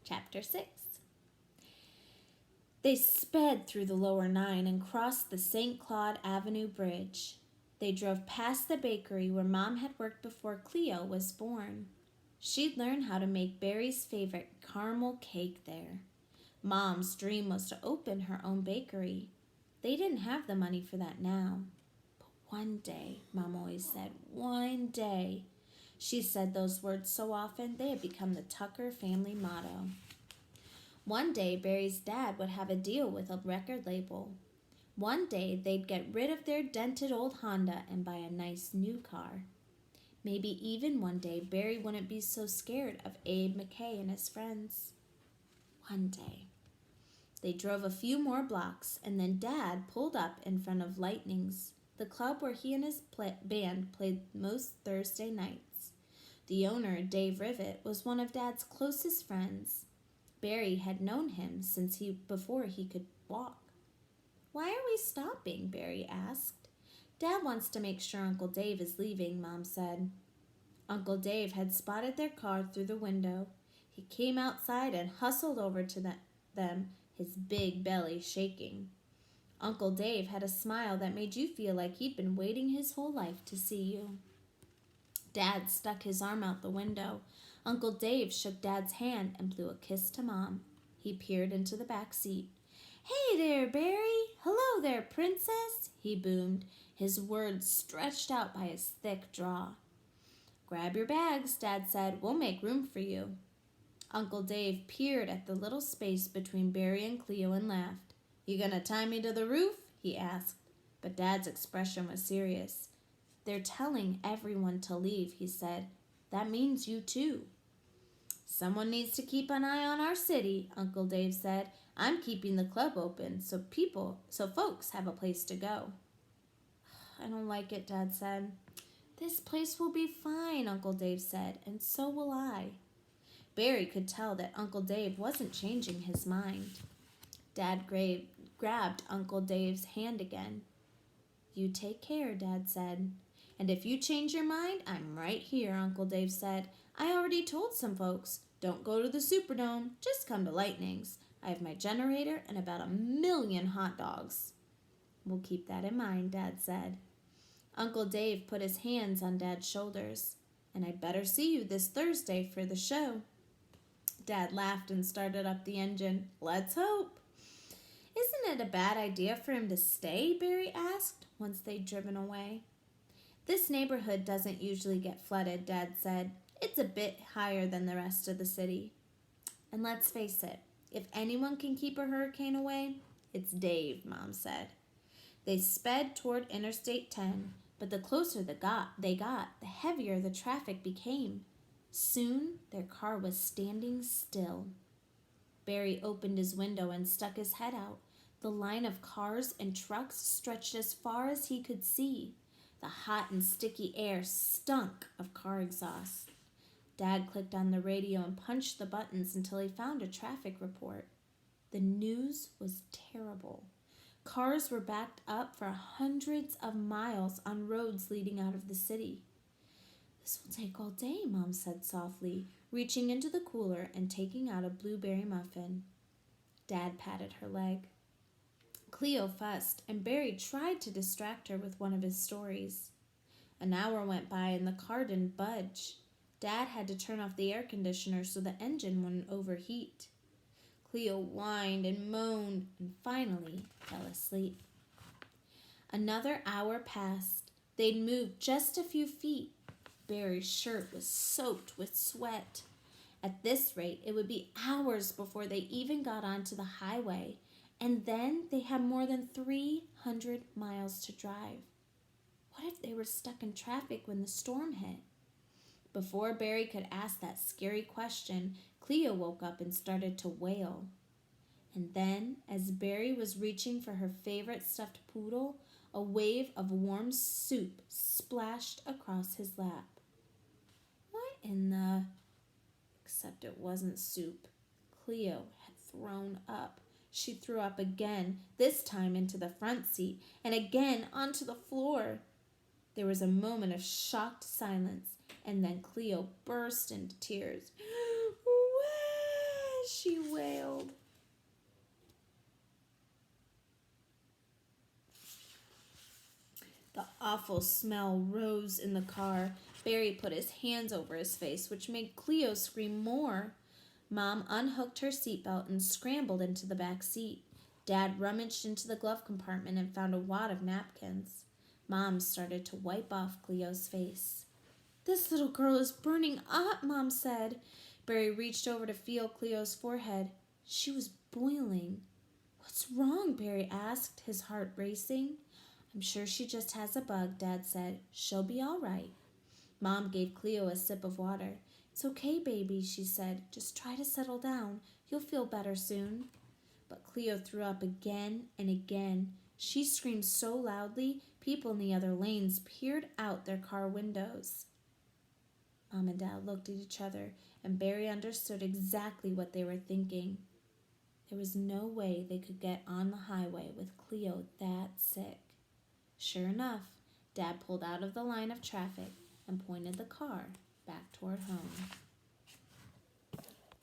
Chapter 6. They sped through the lower 9 and crossed the St. Claude Avenue Bridge. They drove past the bakery where Mom had worked before Cleo was born. She'd learned how to make Barry's favorite caramel cake there. Mom's dream was to open her own bakery. They didn't have the money for that now. But one day, Mom always said, one day. She said those words so often they had become the Tucker family motto. One day, Barry's dad would have a deal with a record label. One day, they'd get rid of their dented old Honda and buy a nice new car. Maybe even one day, Barry wouldn't be so scared of Abe McKay and his friends. One day. They drove a few more blocks, and then Dad pulled up in front of Lightning's, the club where he and his band played most Thursday nights. The owner, Dave Rivet, was one of Dad's closest friends. Barry had known him since before he could walk. "Why are we stopping?" Barry asked. "Dad wants to make sure Uncle Dave is leaving," Mom said. Uncle Dave had spotted their car through the window. He came outside and hustled over to them, his big belly shaking. Uncle Dave had a smile that made you feel like he'd been waiting his whole life to see you. Dad stuck his arm out the window. Uncle Dave shook Dad's hand and blew a kiss to Mom. He peered into the back seat. "Hey there, Barry! Hello there, Princess!" he boomed, his words stretched out by his thick jaw. "Grab your bags," Dad said. "We'll make room for you." Uncle Dave peered at the little space between Barry and Cleo and laughed. "You gonna tie me to the roof?" he asked. But Dad's expression was serious. "They're telling everyone to leave," he said. "That means you too." "Someone needs to keep an eye on our city," Uncle Dave said. "I'm keeping the club open so folks have a place to go." "I don't like it," Dad said. "This place will be fine," Uncle Dave said, "and so will I." Barry could tell that Uncle Dave wasn't changing his mind. Dad grabbed Uncle Dave's hand again. "You take care," Dad said. "And if you change your mind, I'm right here," Uncle Dave said. "I already told some folks. Don't go to the Superdome. Just come to Lightning's. I have my generator and about 1,000,000 hot dogs." "We'll keep that in mind," Dad said. Uncle Dave put his hands on Dad's shoulders. "And I'd better see you this Thursday for the show." Dad laughed and started up the engine. "Let's hope." "Isn't it a bad idea for him to stay?" Barry asked, once they'd driven away. "This neighborhood doesn't usually get flooded," Dad said. "It's a bit higher than the rest of the city. And let's face it, if anyone can keep a hurricane away, it's Dave," Mom said. They sped toward Interstate 10, but the closer they got, the heavier the traffic became. Soon, their car was standing still. Barry opened his window and stuck his head out. The line of cars and trucks stretched as far as he could see. The hot and sticky air stunk of car exhaust. Dad clicked on the radio and punched the buttons until he found a traffic report. The news was terrible. Cars were backed up for hundreds of miles on roads leading out of the city. "This will take all day," Mom said softly, reaching into the cooler and taking out a blueberry muffin. Dad patted her leg. Cleo fussed, and Barry tried to distract her with one of his stories. An hour went by and the car didn't budge. Dad had to turn off the air conditioner so the engine wouldn't overheat. Cleo whined and moaned and finally fell asleep. Another hour passed. They'd moved just a few feet. Barry's shirt was soaked with sweat. At this rate, it would be hours before they even got onto the highway, and then they had more than 300 miles to drive. What if they were stuck in traffic when the storm hit? Before Barry could ask that scary question, Cleo woke up and started to wail. And then, as Barry was reaching for her favorite stuffed poodle, a wave of warm soup splashed across his lap. "What in the—" Except it wasn't soup. Cleo had thrown up. She threw up again, this time into the front seat, and again onto the floor. There was a moment of shocked silence, and then Cleo burst into tears. "Wet!" she wailed. The awful smell rose in the car. Barry put his hands over his face, which made Cleo scream more. Mom unhooked her seatbelt and scrambled into the back seat. Dad rummaged into the glove compartment and found a wad of napkins. Mom started to wipe off Cleo's face. This little girl is burning up, Mom said. Barry reached over to feel Cleo's forehead. She was boiling. What's wrong? Barry asked, his heart racing. I'm sure she just has a bug, Dad said. She'll be all right. Mom gave Cleo a sip of water. It's okay, baby, she said. Just try to settle down. You'll feel better soon. But Cleo threw up again and again. She screamed so loudly, people in the other lanes peered out their car windows. Mom and Dad looked at each other, and Barry understood exactly what they were thinking. There was no way they could get on the highway with Cleo that sick. Sure enough, Dad pulled out of the line of traffic and pointed the car back toward home.